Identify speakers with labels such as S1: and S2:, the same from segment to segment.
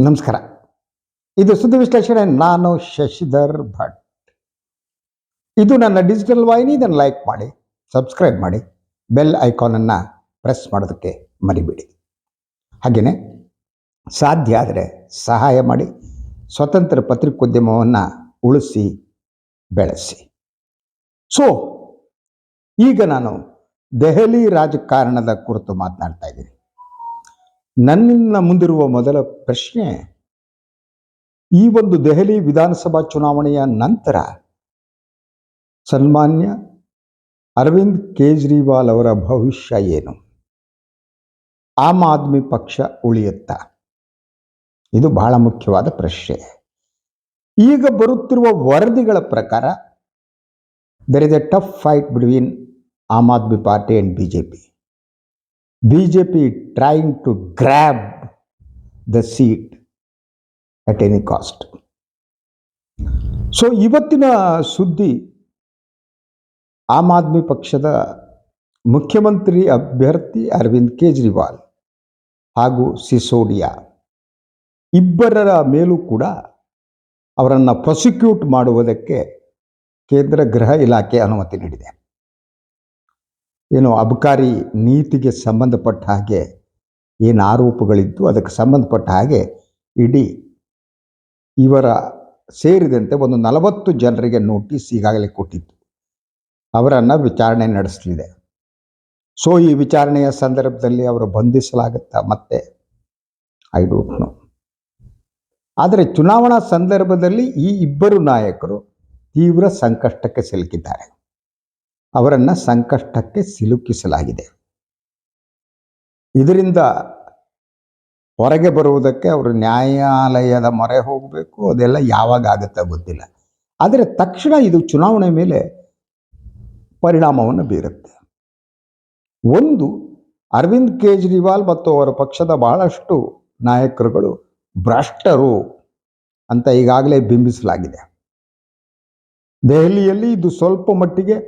S1: ನಮಸ್ಕಾರ. ಇದು ಸುದ್ದಿ ವಿಶ್ಲೇಷಣೆ. ನಾನು ಶಶಿಧರ್ ಭಟ್. ಇದು ನನ್ನ ಡಿಜಿಟಲ್ ವಾಹಿನಿ. ಇದನ್ನು ಲೈಕ್ ಮಾಡಿ, ಸಬ್ಸ್ಕ್ರೈಬ್ ಮಾಡಿ, ಬೆಲ್ ಐಕಾನನ್ನು ಪ್ರೆಸ್ ಮಾಡೋದಕ್ಕೆ ಮರಿಬೇಡಿ. ಹಾಗೆಯೇ ಸಾಧ್ಯ ಆದರೆ ಸಹಾಯ ಮಾಡಿ, ಸ್ವತಂತ್ರ ಪತ್ರಿಕೋದ್ಯಮವನ್ನು ಉಳಿಸಿ ಬೆಳೆಸಿ. ಸೊ ಈಗ ನಾನು ದೆಹಲಿ ರಾಜಕಾರಣದ ಕುರಿತು ಮಾತನಾಡ್ತಾ ಇದ್ದೀನಿ. ನನ್ನಿಂದ ಮುಂದಿರುವ ಮೊದಲ ಪ್ರಶ್ನೆ, ಈ ಒಂದು ದೆಹಲಿ ವಿಧಾನಸಭಾ ಚುನಾವಣೆಯ ನಂತರ ಸನ್ಮಾನ್ಯ ಅರವಿಂದ್ ಕೇಜ್ರಿವಾಲ್ ಅವರ ಭವಿಷ್ಯ ಏನು? ಆಮ್ ಆದ್ಮಿ ಪಕ್ಷ ಉಳಿಯುತ್ತಾ? ಇದು ಬಹಳ ಮುಖ್ಯವಾದ ಪ್ರಶ್ನೆ. ಈಗ ಬರುತ್ತಿರುವ ವರದಿಗಳ ಪ್ರಕಾರ there is a tough fight between Aam Aadmi party and BJP trying to grab the seat at any cost. So ಇವತ್ತಿನ ಸುದ್ದಿ, ಆಮ್ ಆದ್ಮಿ ಪಕ್ಷದ ಮುಖ್ಯಮಂತ್ರಿ ಅಭ್ಯರ್ಥಿ ಅರವಿಂದ್ ಕೇಜ್ರಿವಾಲ್ ಹಾಗೂ ಸಿಸೋಡಿಯಾ ಇಬ್ಬರ ಮೇಲೂ ಕೂಡ ಅವರನ್ನು ಪ್ರಾಸಿಕ್ಯೂಟ್ ಮಾಡುವುದಕ್ಕೆ ಕೇಂದ್ರ ಗೃಹ ಇಲಾಖೆ ಅನುಮತಿ ನೀಡಿದೆ. ಏನು ಅಬಕಾರಿ ನೀತಿಗೆ ಸಂಬಂಧಪಟ್ಟ ಹಾಗೆ ಏನು ಆರೋಪಗಳಿದ್ದು ಅದಕ್ಕೆ ಸಂಬಂಧಪಟ್ಟ ಹಾಗೆ ಇಡೀ ಇವರ ಸೇರಿದಂತೆ ಒಂದು 40 ಜನರಿಗೆ ನೋಟಿಸ್ ಈಗಾಗಲೇ ಕೊಟ್ಟಿತ್ತು. ಅವರನ್ನು ವಿಚಾರಣೆ ನಡೆಸಲಿದೆ. ಸೊ ಈ ವಿಚಾರಣೆಯ ಸಂದರ್ಭದಲ್ಲಿ ಅವರು ಬಂಧಿಸಲಾಗುತ್ತಾ ಮತ್ತೆ ಐ ಡೋಂಟ್ ನೋ. ಆದರೆ ಚುನಾವಣಾ ಸಂದರ್ಭದಲ್ಲಿ ಈ ಇಬ್ಬರು ನಾಯಕರು ತೀವ್ರ ಸಂಕಷ್ಟಕ್ಕೆ ಸಿಲುಕಿದ್ದಾರೆ. ಅವರನ್ನು ಸಂಕಷ್ಟಕ್ಕೆ ಸಿಲುಕಿಸಲಾಗಿದೆ. ಇದರಿಂದ ಹೊರಗೆ ಬರುವುದಕ್ಕೆ ಅವರು ನ್ಯಾಯಾಲಯದ ಮೊರೆ ಹೋಗಬೇಕು. ಅದೆಲ್ಲ ಯಾವಾಗ ಆಗುತ್ತಾ ಗೊತ್ತಿಲ್ಲ. ಆದರೆ ತಕ್ಷಣ ಇದು ಚುನಾವಣೆ ಮೇಲೆ ಪರಿಣಾಮವನ್ನು ಬೀರುತ್ತೆ. ಒಂದು, ಅರವಿಂದ್ ಕೇಜ್ರಿವಾಲ್ ಮತ್ತು ಅವರ ಪಕ್ಷದ ಬಹಳಷ್ಟು ನಾಯಕರುಗಳು ಭ್ರಷ್ಟರು ಅಂತ ಈಗಾಗಲೇ ಬಿಂಬಿಸಲಾಗಿದೆ. ದೆಹಲಿಯಲ್ಲಿ ಇದು ಸ್ವಲ್ಪ ಮಟ್ಟಿಗೆ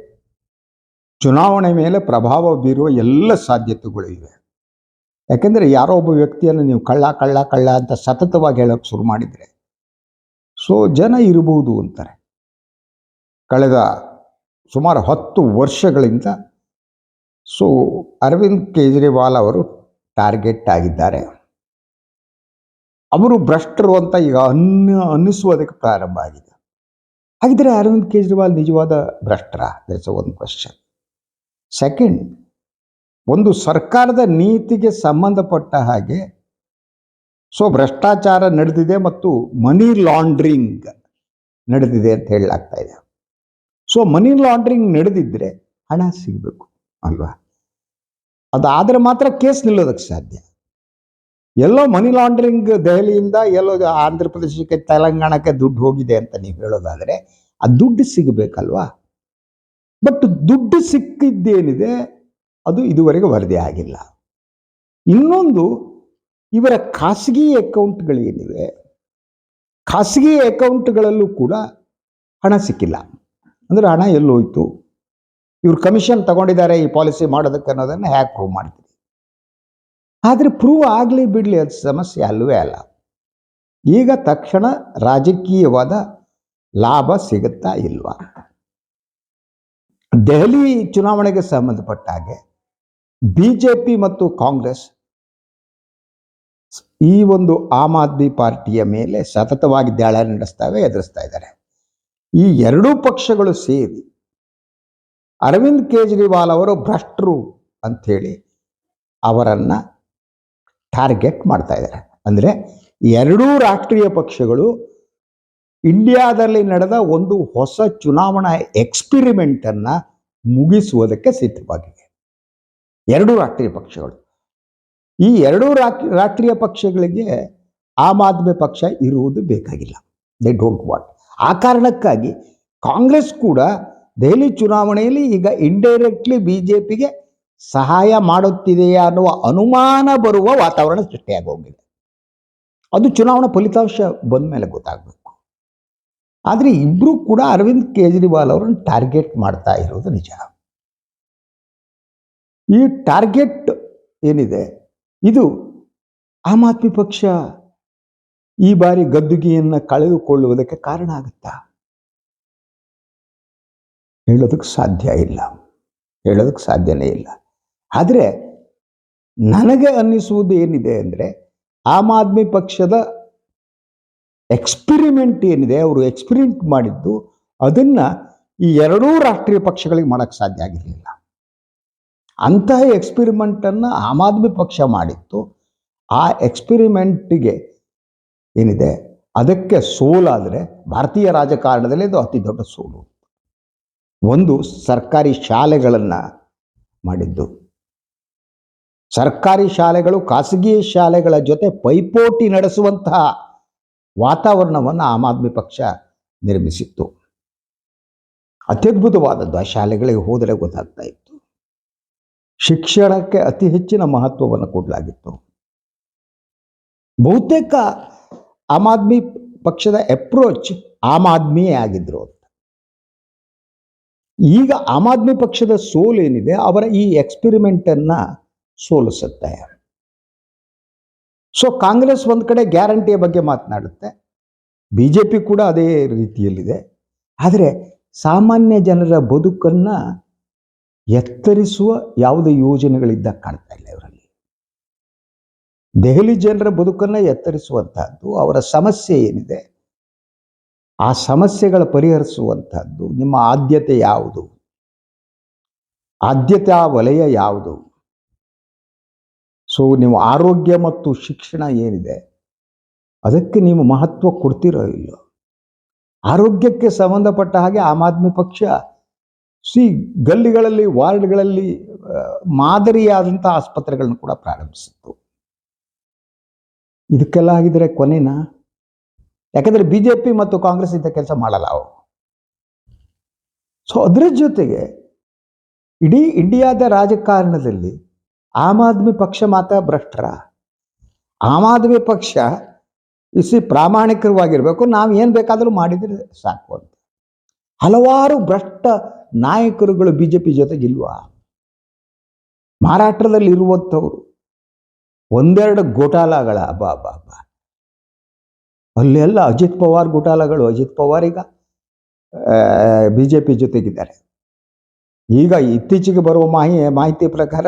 S1: ಚುನಾವಣೆ ಮೇಲೆ ಪ್ರಭಾವ ಬೀರುವ ಎಲ್ಲ ಸಾಧ್ಯತೆಗಳು ಇವೆ. ಯಾಕೆಂದರೆ ಯಾರೋ ಒಬ್ಬ ವ್ಯಕ್ತಿಯನ್ನು ನೀವು ಕಳ್ಳ ಕಳ್ಳ ಕಳ್ಳ ಅಂತ ಸತತವಾಗಿ ಹೇಳೋಕ್ಕೆ ಶುರು ಮಾಡಿದರೆ ಸೊ ಜನ ಇರಬಹುದು ಅಂತಾರೆ. ಕಳೆದ ಸುಮಾರು 10 ವರ್ಷಗಳಿಂದ ಸೊ ಅರವಿಂದ್ ಕೇಜ್ರಿವಾಲ್ ಅವರು ಟಾರ್ಗೆಟ್ ಆಗಿದ್ದಾರೆ. ಅವರು ಭ್ರಷ್ಟರು ಅಂತ ಈಗ ಅನ್ನಿಸುವುದಕ್ಕೆ ಪ್ರಾರಂಭ ಆಗಿದೆ. ಹಾಗಿದ್ರೆ ಅರವಿಂದ್ ಕೇಜ್ರಿವಾಲ್ ನಿಜವಾದ ಭ್ರಷ್ಟರ? ದಟ್ಸ್ ಒಂದು ಕ್ವಶನ್. ಸೆಕೆಂಡ್, ಒಂದು ಸರ್ಕಾರದ ನೀತಿಗೆ ಸಂಬಂಧಪಟ್ಟ ಹಾಗೆ ಸೊ ಭ್ರಷ್ಟಾಚಾರ ನಡೆದಿದೆ ಮತ್ತು ಮನಿ ಲಾಂಡ್ರಿಂಗ್ ನಡೆದಿದೆ ಅಂತ ಹೇಳಲಾಗ್ತಾ ಇದೆ. ಸೊ ಮನಿ ಲಾಂಡ್ರಿಂಗ್ ನಡೆದಿದ್ದರೆ ಹಣ ಸಿಗಬೇಕು ಅಲ್ವಾ? ಅದಾದರೆ ಮಾತ್ರ ಕೇಸ್ ನಿಲ್ಲೋದಕ್ಕೆ ಸಾಧ್ಯ. ಎಲ್ಲೋ ಮನಿ ಲಾಂಡ್ರಿಂಗ್ ದೆಹಲಿಯಿಂದ ಎಲ್ಲೋ ಆಂಧ್ರ ಪ್ರದೇಶಕ್ಕೆ ತೆಲಂಗಾಣಕ್ಕೆ ದುಡ್ಡು ಹೋಗಿದೆ ಅಂತ ನೀವು ಹೇಳೋದಾದರೆ ಆ ದುಡ್ಡು ಸಿಗಬೇಕಲ್ವಾ? ಬಟ್ ದುಡ್ಡು ಸಿಕ್ಕಿದ್ದೇನಿದೆ ಅದು ಇದುವರೆಗೆ ವರದಿ ಆಗಿಲ್ಲ. ಇನ್ನೊಂದು, ಇವರ ಖಾಸಗಿ ಅಕೌಂಟ್ಗಳೇನಿವೆ, ಖಾಸಗಿ ಅಕೌಂಟ್ಗಳಲ್ಲೂ ಕೂಡ ಹಣ ಸಿಕ್ಕಿಲ್ಲ. ಅಂದರೆ ಹಣ ಎಲ್ಲೋಯ್ತು, ಇವರು ಕಮಿಷನ್ ತಗೊಂಡಿದ್ದಾರೆ ಈ ಪಾಲಿಸಿ ಮಾಡೋದಕ್ಕೆ ಅನ್ನೋದನ್ನು ಹ್ಯಾಕ್ ಪ್ರೂವ್ ಮಾಡ್ತೀವಿ? ಆದರೆ ಪ್ರೂವ್ ಆಗಲಿ ಬಿಡಲಿ, ಅದು ಸಮಸ್ಯೆ ಅಲ್ಲವೇ ಅಲ್ಲ. ಈಗ ತಕ್ಷಣ ರಾಜಕೀಯವಾದ ಲಾಭ ಸಿಗುತ್ತಾ ಇಲ್ವಾ? ದೆಹಲಿ ಚುನಾವಣೆಗೆ ಸಂಬಂಧಪಟ್ಟ ಹಾಗೆ BJP ಮತ್ತು ಕಾಂಗ್ರೆಸ್ ಈ ಒಂದು ಆಮ್ ಆದ್ಮಿ ಪಾರ್ಟಿಯ ಮೇಲೆ ಸತತವಾಗಿ ದಾಳಿ ಎದುರಿಸ್ತಾ ಇದ್ದಾರೆ. ಈ ಎರಡೂ ಪಕ್ಷಗಳು ಸೇರಿ ಅರವಿಂದ್ ಕೇಜ್ರಿವಾಲ್ ಅವರು ಭ್ರಷ್ಟರು ಅಂಥೇಳಿ ಅವರನ್ನು ಟಾರ್ಗೆಟ್ ಮಾಡ್ತಾ ಇದ್ದಾರೆ. ಅಂದರೆ ಎರಡೂ ರಾಷ್ಟ್ರೀಯ ಪಕ್ಷಗಳು ಇಂಡಿಯಾದಲ್ಲಿ ನಡೆದ ಒಂದು ಹೊಸ ಚುನಾವಣಾ ಎಕ್ಸ್ಪಿರಿಮೆಂಟನ್ನು ಮುಗಿಸುವುದಕ್ಕೆ ಸಿದ್ಧವಾಗಿವೆ ಎರಡೂ ರಾಷ್ಟ್ರೀಯ ಪಕ್ಷಗಳು. ಈ ಎರಡೂ ರಾಷ್ಟ್ರೀಯ ಪಕ್ಷಗಳಿಗೆ ಆಮ್ ಆದ್ಮಿ ಪಕ್ಷ ಇರುವುದು ಬೇಕಾಗಿಲ್ಲ. They don't want. ಆ ಕಾರಣಕ್ಕಾಗಿ ಕಾಂಗ್ರೆಸ್ ಕೂಡ ದೆಹಲಿ ಚುನಾವಣೆಯಲ್ಲಿ ಈಗ ಇಂಡೈರೆಕ್ಟ್ಲಿ BJPಗೆ ಸಹಾಯ ಮಾಡುತ್ತಿದೆಯಾ ಅನ್ನುವ ಅನುಮಾನ ಬರುವ ವಾತಾವರಣ ಸೃಷ್ಟಿಯಾಗಿ ಹೋಗಿದೆ. ಅದು ಚುನಾವಣಾ ಫಲಿತಾಂಶ ಬಂದ ಮೇಲೆ ಗೊತ್ತಾಗಬೇಕು. ಆದರೆ ಇಬ್ಬರೂ ಕೂಡ ಅರವಿಂದ್ ಕೇಜ್ರಿವಾಲ್ ಅವರನ್ನು ಟಾರ್ಗೆಟ್ ಮಾಡ್ತಾ ಇರೋದು ನಿಜ. ಈ ಟಾರ್ಗೆಟ್ ಏನಿದೆ ಇದು ಆಮ್ ಆದ್ಮಿ ಪಕ್ಷ ಈ ಬಾರಿ ಗದ್ದುಗೆಯನ್ನು ಕಳೆದುಕೊಳ್ಳುವುದಕ್ಕೆ ಕಾರಣ ಆಗುತ್ತಾ? ಹೇಳೋದಕ್ಕೆ ಸಾಧ್ಯ ಇಲ್ಲ, ಹೇಳೋದಕ್ಕೆ ಸಾಧ್ಯನೇ ಇಲ್ಲ. ಆದರೆ ನನಗೆ ಅನ್ನಿಸುವುದು ಏನಿದೆ ಅಂದರೆ, ಆಮ್ ಆದ್ಮಿ ಪಕ್ಷದ ಎಕ್ಸ್ಪಿರಿಮೆಂಟ್ ಏನಿದೆ, ಅವರು ಎಕ್ಸ್ಪಿರಿಮೆಂಟ್ ಮಾಡಿದ್ದು ಅದನ್ನು ಈ ಎರಡೂ ರಾಷ್ಟ್ರೀಯ ಪಕ್ಷಗಳಿಗೆ ಮಾಡೋಕ್ಕೆ ಸಾಧ್ಯ ಆಗಿರಲಿಲ್ಲ. ಅಂತಹ ಎಕ್ಸ್ಪಿರಿಮೆಂಟನ್ನು ಆಮ್ ಆದ್ಮಿ ಪಕ್ಷ ಮಾಡಿತ್ತು. ಆ ಎಕ್ಸ್ಪಿರಿಮೆಂಟಿಗೆ ಏನಿದೆ ಅದಕ್ಕೆ ಸೋಲಾದರೆ ಭಾರತೀಯ ರಾಜಕಾರಣದಲ್ಲಿ ಅದು ಅತಿ ದೊಡ್ಡ ಸೋಲು. ಒಂದು, ಸರ್ಕಾರಿ ಶಾಲೆಗಳನ್ನು ಮಾಡಿದ್ದು. ಸರ್ಕಾರಿ ಶಾಲೆಗಳು ಖಾಸಗಿ ಶಾಲೆಗಳ ಜೊತೆ ಪೈಪೋಟಿ ನಡೆಸುವಂತಹ ವಾತಾವರಣವನ್ನು ಆಮ್ ಆದ್ಮಿ ಪಕ್ಷ ನಿರ್ಮಿಸಿತ್ತು. ಅತ್ಯದ್ಭುತವಾದದ್ದು. ಆ ಶಾಲೆಗಳಿಗೆ ಹೋದರೆ ಗೊತ್ತಾಗ್ತಾ ಇತ್ತು. ಶಿಕ್ಷಣಕ್ಕೆ ಅತಿ ಹೆಚ್ಚಿನ ಮಹತ್ವವನ್ನು ಕೊಡಲಾಗಿತ್ತು. ಬಹುತೇಕ ಆಮ್ ಆದ್ಮಿ ಪಕ್ಷದ ಅಪ್ರೋಚ್ ಆಮ್ ಆದ್ಮಿಯೇ ಆಗಿದ್ರು ಅಂತ. ಈಗ ಆಮ್ ಆದ್ಮಿ ಪಕ್ಷದ ಸೋಲೇನಿದೆ ಅವರ ಈ ಎಕ್ಸ್ಪಿರಿಮೆಂಟನ್ನು ಸೋಲಿಸುತ್ತೆ. ಸೊ ಕಾಂಗ್ರೆಸ್ ಒಂದು ಕಡೆ ಗ್ಯಾರಂಟಿಯ ಬಗ್ಗೆ ಮಾತನಾಡುತ್ತೆ, BJP ಕೂಡ ಅದೇ ರೀತಿಯಲ್ಲಿದೆ. ಆದರೆ ಸಾಮಾನ್ಯ ಜನರ ಬದುಕನ್ನು ಎತ್ತರಿಸುವ ಯಾವುದೇ ಯೋಜನೆಗಳಿದ್ದ ಕಾಣ್ತಾ ಇಲ್ಲ ಇವರಲ್ಲಿ. ದೆಹಲಿ ಜನರ ಬದುಕನ್ನು ಎತ್ತರಿಸುವಂತಹದ್ದು, ಅವರ ಸಮಸ್ಯೆ ಏನಿದೆ ಆ ಸಮಸ್ಯೆಗಳ ಪರಿಹರಿಸುವಂತಹದ್ದು ನಿಮ್ಮ ಆದ್ಯತೆ ಯಾವುದು, ಆದ್ಯತಾ ವಲಯ ಯಾವುದು. ಸೊ ನೀವು ಆರೋಗ್ಯ ಮತ್ತು ಶಿಕ್ಷಣ ಏನಿದೆ ಅದಕ್ಕೆ ನೀವು ಮಹತ್ವ ಕೊಡ್ತಿರೋ ಇಲ್ಲೋ. ಆರೋಗ್ಯಕ್ಕೆ ಸಂಬಂಧಪಟ್ಟ ಹಾಗೆ ಆಮ್ ಆದ್ಮಿ ಪಕ್ಷ ಗಲ್ಲಿಗಳಲ್ಲಿ, ವಾರ್ಡ್ಗಳಲ್ಲಿ ಮಾದರಿಯಾದಂಥ ಆಸ್ಪತ್ರೆಗಳನ್ನು ಕೂಡ ಪ್ರಾರಂಭಿಸಿತ್ತು. ಇದಕ್ಕೆಲ್ಲ ಆಗಿದ್ರೆ ಕೊನೆನಾ? ಯಾಕಂದರೆ BJP ಮತ್ತು ಕಾಂಗ್ರೆಸ್ ಇಂಥ ಕೆಲಸ ಮಾಡಲ್ಲ ಅವು. ಸೊ ಅದರ ಜೊತೆಗೆ ಇಡೀ ಇಂಡಿಯಾದ ರಾಜಕಾರಣದಲ್ಲಿ ಆಮ್ ಆದ್ಮಿ ಪಕ್ಷ ಮಾತ್ರ ಭ್ರಷ್ಟರ. ಆಮ್ ಆದ್ಮಿ ಪಕ್ಷ ಪ್ರಾಮಾಣಿಕವಾಗಿರಬೇಕು, ನಾವು ಏನು ಬೇಕಾದರೂ ಮಾಡಿದರೆ ಸಾಕು ಅಂತ. ಹಲವಾರು ಭ್ರಷ್ಟ ನಾಯಕರುಗಳು BJP ಜೊತೆಗಿಲ್ವಾ? ಮಹಾರಾಷ್ಟ್ರದಲ್ಲಿ ಇರುವಂಥವ್ರು ಒಂದೆರಡು ಘೋಟಾಲಗಳ ಬಾ ಅಲ್ಲೆಲ್ಲ ಅಜಿತ್ ಪವಾರ್ ಘೋಟಾಲಗಳು. ಅಜಿತ್ ಪವಾರ್ ಈಗ BJP ಜೊತೆಗಿದ್ದಾರೆ. ಈಗ ಇತ್ತೀಚೆಗೆ ಬರುವ ಮಾಹಿತಿ ಪ್ರಕಾರ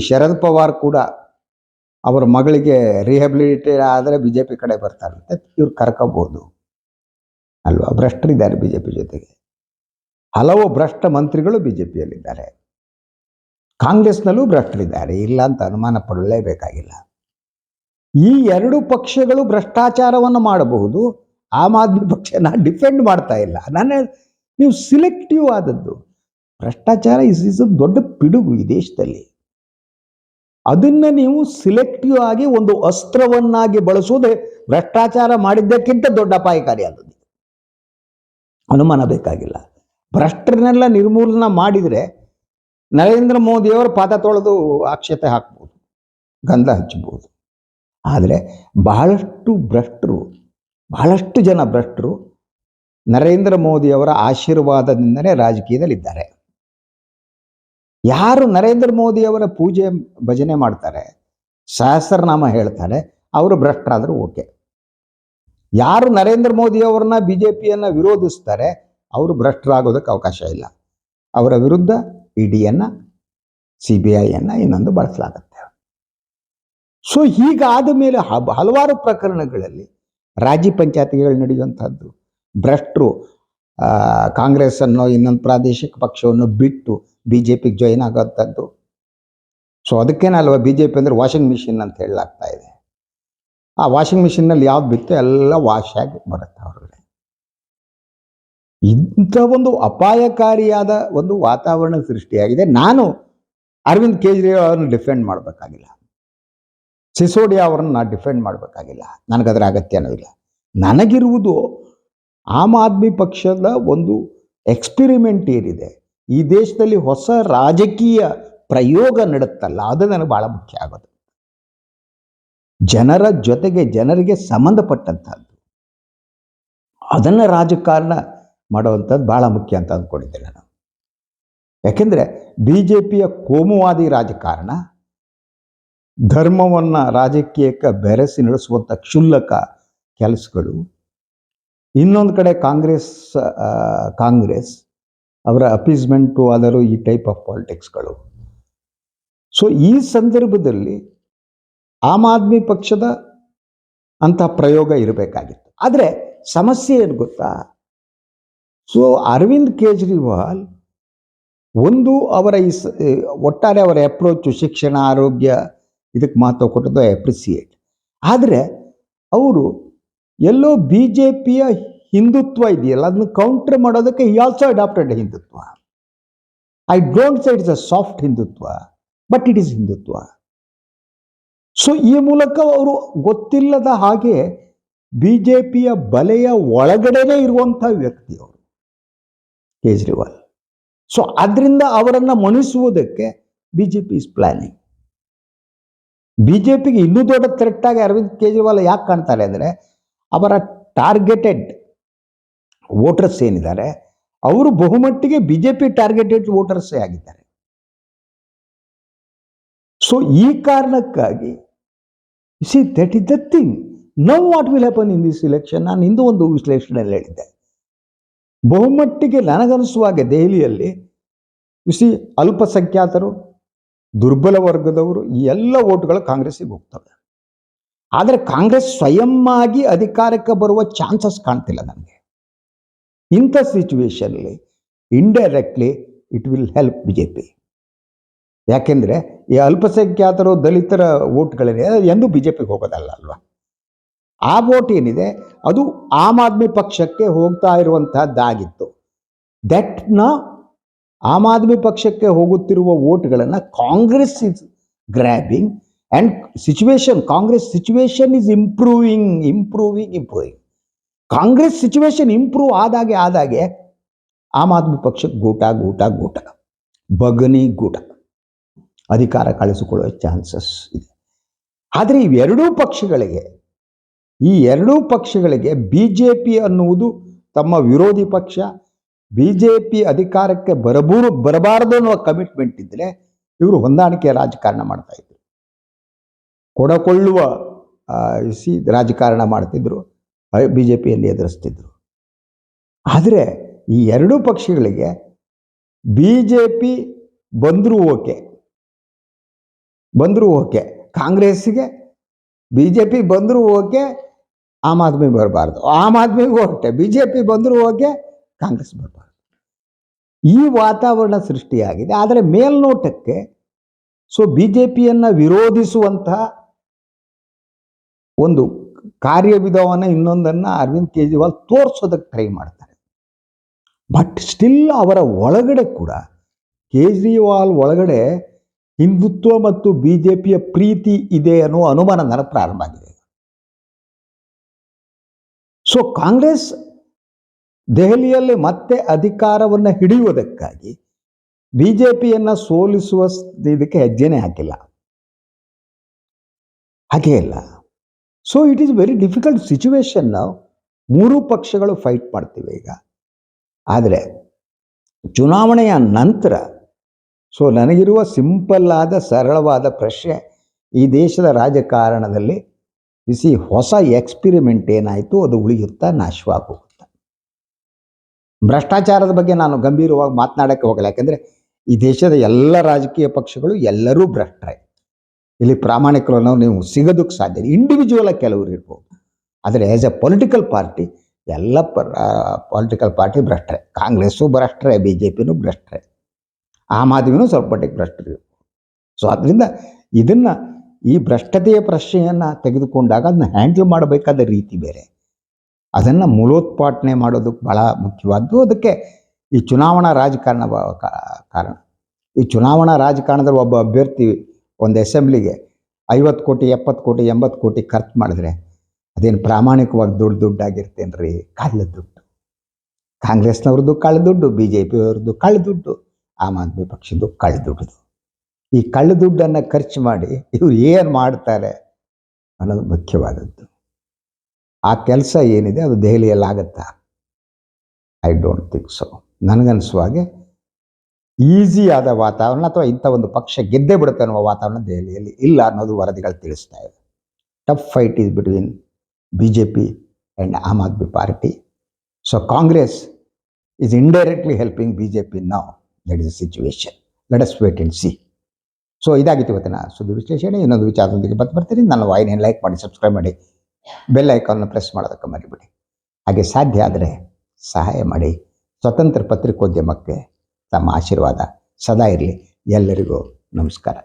S1: ಶರದ್ ಪವಾರ್ ಕೂಡ ಅವರ ಮಗಳಿಗೆ ರಿಹ್ಯಾಬಿಲಿಟೇಟ್ ಆದರೆ BJP ಕಡೆ ಬರ್ತಾರಂತೆ. ಇವ್ರು ಕರ್ಕೋಬಹುದು ಅಲ್ವಾ? ಭ್ರಷ್ಟರಿದ್ದಾರೆ BJP ಜೊತೆಗೆ. ಹಲವು ಭ್ರಷ್ಟ ಮಂತ್ರಿಗಳು BJPಯಲ್ಲಿದ್ದಾರೆ. ಕಾಂಗ್ರೆಸ್ನಲ್ಲೂ ಭ್ರಷ್ಟರಿದ್ದಾರೆ, ಇಲ್ಲ ಅಂತ ಅನುಮಾನ ಪಡಲೇಬೇಕಾಗಿಲ್ಲ. ಈ ಎರಡು ಪಕ್ಷಗಳು ಭ್ರಷ್ಟಾಚಾರವನ್ನು ಮಾಡಬಹುದು. ಆಮ್ ಆದ್ಮಿ ಪಕ್ಷನ ಡಿಫೆಂಡ್ ಮಾಡ್ತಾ ಇಲ್ಲ. ನೀವು ಸಿಲೆಕ್ಟಿವ್ ಆದದ್ದು. ಭ್ರಷ್ಟಾಚಾರ ಇಸ್ ದೊಡ್ಡ ಪಿಡುಗು ಈ ದೇಶದಲ್ಲಿ. ಅದನ್ನು ನೀವು ಸಿಲೆಕ್ಟಿವ್ ಆಗಿ ಒಂದು ಅಸ್ತ್ರವನ್ನಾಗಿ ಬಳಸುವುದೇ ಭ್ರಷ್ಟಾಚಾರ ಮಾಡಿದ್ದಕ್ಕಿಂತ ದೊಡ್ಡ ಅಪಾಯಕಾರಿಯಾದದ್ದು. ಅನುಮಾನ ಬೇಕಾಗಿಲ್ಲ. ಭ್ರಷ್ಟರನ್ನೆಲ್ಲ ನಿರ್ಮೂಲನ ಮಾಡಿದರೆ ನರೇಂದ್ರ ಮೋದಿಯವರು ಪಾದ ತೊಳೆದು ಅಕ್ಷತೆ ಹಾಕ್ಬೋದು, ಗಂಧ ಹಚ್ಚಬಹುದು. ಆದರೆ ಬಹಳಷ್ಟು ಜನ ಭ್ರಷ್ಟರು ನರೇಂದ್ರ ಮೋದಿಯವರ ಆಶೀರ್ವಾದದಿಂದಲೇ ರಾಜಕೀಯದಲ್ಲಿದ್ದಾರೆ. ಯಾರು ನರೇಂದ್ರ ಮೋದಿಯವರ ಪೂಜೆ ಭಜನೆ ಮಾಡ್ತಾರೆ, ಸಹಸ್ರನಾಮ ಹೇಳ್ತಾರೆ, ಅವರು ಭ್ರಷ್ಟರಾದರೂ ಓಕೆ. ಯಾರು ನರೇಂದ್ರ ಮೋದಿಯವರನ್ನ BJPಯನ್ನು ವಿರೋಧಿಸ್ತಾರೆ ಅವರು ಭ್ರಷ್ಟರಾಗೋದಕ್ಕೆ ಅವಕಾಶ ಇಲ್ಲ. ಅವರ ವಿರುದ್ಧ EDಯನ್ನು, CBIಯನ್ನು ಇನ್ನೊಂದು ಬಳಸಲಾಗುತ್ತೆ. ಸೊ ಹೀಗಾದ ಮೇಲೆ ಹಲವಾರು ಪ್ರಕರಣಗಳಲ್ಲಿ ರಾಜ್ಯ ಪಂಚಾಯತಿಗಳು ನಡೆಯುವಂಥದ್ದು, ಭ್ರಷ್ಟರು ಕಾಂಗ್ರೆಸ್ ಅನ್ನೋ ಇನ್ನೊಂದು ಪ್ರಾದೇಶಿಕ ಪಕ್ಷವನ್ನು ಬಿಟ್ಟು BJPಗೆ ಜಾಯಿನ್ ಆಗೋಂಥದ್ದು. ಸೊ ಅದಕ್ಕೇನಲ್ವ BJP ಅಂದರೆ ವಾಷಿಂಗ್ ಮಿಷಿನ್ ಅಂತ ಹೇಳಲಾಗ್ತಾ ಇದೆ. ಆ ವಾಷಿಂಗ್ ಮಿಷಿನ್ನಲ್ಲಿ ಯಾವ್ದು ಬಿತ್ತು ಎಲ್ಲ ವಾಶ್ ಆಗಿ ಬರುತ್ತೆ ಹೊರಗಡೆ. ಇಂಥ ಒಂದು ಅಪಾಯಕಾರಿಯಾದ ಒಂದು ವಾತಾವರಣ ಸೃಷ್ಟಿಯಾಗಿದೆ. ನಾನು ಅರವಿಂದ್ ಕೇಜ್ರಿವಾಲ್ ಅವರನ್ನು ಡಿಫೆಂಡ್ ಮಾಡಬೇಕಾಗಿಲ್ಲ, ಸಿಸೋಡಿಯಾ ಅವರನ್ನು ಡಿಫೆಂಡ್ ಮಾಡಬೇಕಾಗಿಲ್ಲ. ನನಗದರ ಅಗತ್ಯನೂ ಇಲ್ಲ. ನನಗಿರುವುದು ಆಮ್ ಆದ್ಮಿ ಪಕ್ಷದ ಒಂದು ಎಕ್ಸ್ಪಿರಿಮೆಂಟ್ ಏನಿದೆ, ಈ ದೇಶದಲ್ಲಿ ಹೊಸ ರಾಜಕೀಯ ಪ್ರಯೋಗ ನಡೆತ್ತಲ್ಲ, ಅದು ನನಗೆ ಭಾಳ ಮುಖ್ಯ ಆಗೋದು. ಜನರ ಜೊತೆಗೆ ಜನರಿಗೆ ಸಂಬಂಧಪಟ್ಟಂಥದ್ದು, ಅದನ್ನು ರಾಜಕಾರಣ ಮಾಡುವಂಥದ್ದು ಭಾಳ ಮುಖ್ಯ ಅಂತ ಅಂದ್ಕೊಂಡಿದ್ದೆ ನಾನು. ಯಾಕೆಂದರೆ BJPಯ ಕೋಮುವಾದಿ ರಾಜಕಾರಣ, ಧರ್ಮವನ್ನು ರಾಜಕೀಯಕ್ಕೆ ಬೆರೆಸಿ ನಡೆಸುವಂಥ ಕ್ಷುಲ್ಲಕ ಕೆಲಸಗಳು, ಇನ್ನೊಂದು ಕಡೆ ಕಾಂಗ್ರೆಸ್ ಅವರ ಅಪೀಸ್ಮೆಂಟು ಆದರೂ ಈ ಟೈಪ್ ಆಫ್ ಪಾಲಿಟಿಕ್ಸ್ಗಳು. ಸೊ ಈ ಸಂದರ್ಭದಲ್ಲಿ ಆಮ್ ಆದ್ಮಿ ಪಕ್ಷದ ಅಂತಹ ಪ್ರಯೋಗ ಇರಬೇಕಾಗಿತ್ತು. ಆದರೆ ಸಮಸ್ಯೆ ಏನು ಗೊತ್ತಾ? ಸೊ ಅರವಿಂದ್ ಕೇಜ್ರಿವಾಲ್ ಒಂದು ಅವರ ಒಟ್ಟಾರೆ ಅವರ ಅಪ್ರೋಚು ಶಿಕ್ಷಣ, ಆರೋಗ್ಯ ಇದಕ್ಕೆ ಮಹತ್ವ ಕೊಟ್ಟದ್ದು ಅಪ್ರಿಸಿಯೇಟ್. ಆದರೆ ಅವರು ಎಲ್ಲೋ BJPಯ ಹಿಂದುತ್ವ ಇದೆಯಲ್ಲ ಅದನ್ನು ಕೌಂಟರ್ ಮಾಡೋದಕ್ಕೆ he also adapted Hindutva. I don't say it's a soft Hindutva, but it is Hindutva. So ಈ ಮೂಲಕ ಅವರು ಗೊತ್ತಿಲ್ಲದ ಹಾಗೆ BJPಯ ಬಲೆಯ ಒಳಗಡೆನೇ ಇರುವಂಥ ವ್ಯಕ್ತಿ ಅವರು ಕೇಜ್ರಿವಾಲ್. ಸೊ ಅದರಿಂದ ಅವರನ್ನು ಮಣಿಸುವುದಕ್ಕೆ BJP ಇಸ್ ಪ್ಲಾನಿಂಗ್. BJPಗೆ ಇನ್ನೂ ದೊಡ್ಡ ಥ್ರೆಟ್ ಆಗಿ ಅರವಿಂದ್ ಕೇಜ್ರಿವಾಲ್ ಯಾಕೆ ಕಾಣ್ತಾರೆ ಅಂದರೆ, ಅವರ ಟಾರ್ಗೆಟೆಡ್ ವೋಟರ್ಸ್ ಏನಿದ್ದಾರೆ ಅವರು ಬಹುಮಟ್ಟಿಗೆ BJP ಟಾರ್ಗೆಟೆಡ್ ವೋಟರ್ಸೇ ಆಗಿದ್ದಾರೆ. ಸೊ ಈ ಕಾರಣಕ್ಕಾಗಿ that is the thing. Now what will happen in this election? ನಾನು ಇಂದು ಒಂದು ವಿಶ್ಲೇಷಣೆಯಲ್ಲಿ ಹೇಳಿದ್ದೆ, ಬಹುಮಟ್ಟಿಗೆ ನನಗನಿಸುವಾಗೆ ದೆಹಲಿಯಲ್ಲಿ ಅಲ್ಪಸಂಖ್ಯಾತರು, ದುರ್ಬಲ ವರ್ಗದವರು ಈ ಎಲ್ಲ ಓಟ್ಗಳು ಕಾಂಗ್ರೆಸ್ಸಿಗೆ ಹೋಗ್ತವೆ. ಆದರೆ ಕಾಂಗ್ರೆಸ್ ಸ್ವಯಂ ಆಗಿ ಅಧಿಕಾರಕ್ಕೆ ಬರುವ ಚಾನ್ಸಸ್ ಕಾಣ್ತಿಲ್ಲ ನನಗೆ. ಇಂಥ ಸಿಚುವೇಶನ್ಲಿ indirectly it will help BJP. ಯಾಕೆಂದರೆ ಈ ಅಲ್ಪಸಂಖ್ಯಾತರು, ದಲಿತರ ಓಟ್ಗಳೇನಿದೆ ಎಂದು BJPಗೆ ಹೋಗೋದಲ್ಲ ಅಲ್ವಾ. ಆ ವೋಟ್ ಏನಿದೆ ಅದು ಆಮ್ ಆದ್ಮಿ ಪಕ್ಷಕ್ಕೆ ಹೋಗ್ತಾ ಇರುವಂತಹದ್ದಾಗಿತ್ತು. ದಟ್ನ ಆಮ್ ಆದ್ಮಿ ಪಕ್ಷಕ್ಕೆ ಹೋಗುತ್ತಿರುವ ವೋಟ್ಗಳನ್ನು Congress is grabbing and Congress situation is improving. Congress situation improve ಆದಾಗೆ ಆಮ್ ಆದ್ಮಿ ಪಕ್ಷಕ್ಕೆ ಗೂಟ ಬಗನಿ ಗೂಟ ಅಧಿಕಾರ ಕಳಿಸಿಕೊಳ್ಳುವ ಚಾನ್ಸಸ್ ಇದೆ. ಆದರೆ ಈ ಎರಡೂ ಪಕ್ಷಗಳಿಗೆ BJP ಅನ್ನುವುದು ತಮ್ಮ ವಿರೋಧಿ ಪಕ್ಷ, BJP ಅಧಿಕಾರಕ್ಕೆ ಬರಬಾರದು ಅನ್ನುವ ಕಮಿಟ್ಮೆಂಟ್ ಇದ್ದರೆ ಇವರು ಹೊಂದಾಣಿಕೆಯ ರಾಜಕಾರಣ ಮಾಡ್ತಾ ಇದ್ರು, ಕೊಡಕೊಳ್ಳುವ ರಾಜಕಾರಣ ಮಾಡ್ತಿದ್ರು, BJPಯಲ್ಲಿ ಎದುರಿಸ್ತಿದ್ರು. ಆದರೆ ಈ ಎರಡೂ ಪಕ್ಷಗಳಿಗೆ BJP ಬಂದರೂ ಓಕೆ, ಕಾಂಗ್ರೆಸ್ಸಿಗೆ BJP ಬಂದರೂ ಓಕೆ, ಆಮ್ ಆದ್ಮಿ ಬರಬಾರ್ದು, ಆಮ್ ಆದ್ಮಿಗೂ ಹೊರಟೆ BJP ಬಂದರೂ ಓಕೆ, ಕಾಂಗ್ರೆಸ್ ಬರಬಾರ್ದು. ಈ ವಾತಾವರಣ ಸೃಷ್ಟಿಯಾಗಿದೆ. ಆದರೆ ಮೇಲ್ನೋಟಕ್ಕೆ BJPಯನ್ನು ವಿರೋಧಿಸುವಂತಹ ಒಂದು ಕಾರ್ಯವಿಧಾನ ಇನ್ನೊಂದನ್ನು ಅರವಿಂದ್ ಕೇಜ್ರಿವಾಲ್ ತೋರಿಸೋದಕ್ಕೆ ಟ್ರೈ ಮಾಡ್ತಾರೆ. ಬಟ್ ಸ್ಟಿಲ್ ಅವರ ಒಳಗಡೆ ಕೂಡ ಕೇಜ್ರಿವಾಲ್ ಒಳಗಡೆ ಹಿಂದುತ್ವ ಮತ್ತು BJPಯ ಪ್ರೀತಿ ಇದೆ ಅನ್ನೋ ಅನುಮಾನ ನನಗೆ ಪ್ರಾರಂಭ ಆಗಿದೆ. ಸೊ ಕಾಂಗ್ರೆಸ್ ದೆಹಲಿಯಲ್ಲಿ ಮತ್ತೆ ಅಧಿಕಾರವನ್ನು ಹಿಡಿಯುವುದಕ್ಕಾಗಿ BJPಯನ್ನು ಸೋಲಿಸುವ ಇದಕ್ಕೆ ಹೆಜ್ಜೆನೇ ಹಾಕಿಲ್ಲ, ಹಾಗೇ ಇಲ್ಲ. So it is very difficult situation. ನಾವು ಮೂರೂ ಪಕ್ಷಗಳು ಫೈಟ್ ಮಾಡ್ತೀವಿ ಈಗ. ಆದರೆ ಚುನಾವಣೆಯ ನಂತರ ನನಗಿರುವ ಸಿಂಪಲ್ ಆದ ಸರಳವಾದ ಪ್ರಶ್ನೆ, ಈ ದೇಶದ ರಾಜಕಾರಣದಲ್ಲಿ ಹೊಸ ಎಕ್ಸ್ಪಿರಿಮೆಂಟ್ ಏನಾಯಿತು, ಅದು ಉಳಿಯುತ್ತಾ ನಾಶವಾಗಿ ಹೋಗುತ್ತೆ. ಭ್ರಷ್ಟಾಚಾರದ ಬಗ್ಗೆ ನಾನು ಗಂಭೀರವಾಗಿ ಮಾತನಾಡೋಕ್ಕೆ ಹೋಗಲ್ಲ, ಯಾಕೆಂದರೆ ಈ ದೇಶದ ಎಲ್ಲ ರಾಜಕೀಯ ಪಕ್ಷಗಳು ಎಲ್ಲರೂ ಭ್ರಷ್ಟರೇ. ಇಲ್ಲಿ ಪ್ರಾಮಾಣಿಕರು ನೀವು ಸಿಗೋದಕ್ಕೆ ಸಾಧ್ಯ. ಇಂಡಿವಿಜುವಲ್ ಕೆಲವರು ಇರ್ಬೋದು, ಆದರೆ ಆ್ಯಸ್ ಎ ಪೊಲಿಟಿಕಲ್ ಪಾರ್ಟಿ ಎಲ್ಲ ಪೊಲಿಟಿಕಲ್ ಪಾರ್ಟಿ ಭ್ರಷ್ಟರೇ. ಕಾಂಗ್ರೆಸ್ಸು ಭ್ರಷ್ಟರೇ, BJPನೂ ಭ್ರಷ್ಟರೇ, ಆಮ್ ಆದ್ಮಿನೂ ಸ್ವಲ್ಪ ಮಟ್ಟಿಗೆ ಭ್ರಷ್ಟರು ಇರ್ಬೋದು. ಸೊ ಅದರಿಂದ ಈ ಭ್ರಷ್ಟತೆಯ ಪ್ರಶ್ನೆಯನ್ನು ತೆಗೆದುಕೊಂಡಾಗ ಅದನ್ನ ಹ್ಯಾಂಡಲ್ ಮಾಡಬೇಕಾದ ರೀತಿ ಬೇರೆ, ಅದನ್ನು ಮೂಲೋತ್ಪಾಟನೆ ಮಾಡೋದಕ್ಕೆ ಭಾಳ ಮುಖ್ಯವಾದ್ದು. ಅದಕ್ಕೆ ಈ ಚುನಾವಣಾ ರಾಜಕಾರಣ ಕಾರಣ. ಈ ಚುನಾವಣಾ ರಾಜಕಾರಣದಲ್ಲಿ ಒಬ್ಬ ಅಭ್ಯರ್ಥಿ ಒಂದು ಅಸೆಂಬ್ಲಿಗೆ 50 ಕೋಟಿ 70 ಕೋಟಿ 80 ಕೋಟಿ ಖರ್ಚು ಮಾಡಿದ್ರೆ ಅದೇನು ಪ್ರಾಮಾಣಿಕವಾಗಿ ದುಡ್ಡಾಗಿರ್ತೇನೆ ರೀ? ಕಳ್ಳ ದುಡ್ಡು. ಕಾಂಗ್ರೆಸ್ನವ್ರದ್ದು ಕಳ್ಳ ದುಡ್ಡು, BJPಯವ್ರದ್ದು ಕಳ್ಳ ದುಡ್ಡು, ಆಮ್ ಆದ್ಮಿ ಪಕ್ಷದ್ದು ಕಳ್ಳ ದುಡ್ಡು. ಈ ಕಳ್ಳ ದುಡ್ಡನ್ನು ಖರ್ಚು ಮಾಡಿ ಇವ್ರು ಏನು ಮಾಡ್ತಾರೆ ಅನ್ನೋದು ಮುಖ್ಯವಾದದ್ದು. ಆ ಕೆಲಸ ಏನಿದೆ ಅದು ದೆಹಲಿಯಲ್ಲಿ ಆಗುತ್ತಾ? I don't think so. ನನಗನ್ನಿಸುವಾಗೆ ಈಸಿಯಾದ ವಾತಾವರಣ ಅಥವಾ ಇಂಥ ಒಂದು ಪಕ್ಷ ಗೆದ್ದೇ ಬಿಡುತ್ತೆ ಅನ್ನುವ ವಾತಾವರಣ ದೆಹಲಿಯಲ್ಲಿ ಇಲ್ಲ ಅನ್ನೋದು ವರದಿಗಳು ತಿಳಿಸ್ತಾ ಇದೆ. Tough fight is between BJP and Aam Aadmi Party. So Congress is indirectly helping BJP now. That is the situation. Let us wait and see. So ಇದಾಗಿತ್ತು ಇವತ್ತಿನ ಸುದ್ದಿ ವಿಶ್ಲೇಷಣೆ. ಇನ್ನೊಂದು ವಿಚಾರದೊಂದಿಗೆ ಬರ್ತೀನಿ. ನನ್ನ ವಾಹಿನಿಯನ್ನು ಲೈಕ್ ಮಾಡಿ, ಸಬ್ಸ್ಕ್ರೈಬ್ ಮಾಡಿ, ಬೆಲ್ ಐಕಾನ್ನ ಪ್ರೆಸ್ ಮಾಡೋದಕ್ಕೆ ಮರಿಬೇಡಿ. ಹಾಗೆ ಸಾಧ್ಯ ಆದರೆ ಸಹಾಯ ಮಾಡಿ. ಸ್ವತಂತ್ರ ಪತ್ರಿಕೋದ್ಯಮಕ್ಕೆ ತಮ್ಮ ಆಶೀರ್ವಾದ ಸದಾ ಇರಲಿ. ಎಲ್ಲರಿಗೂ ನಮಸ್ಕಾರ.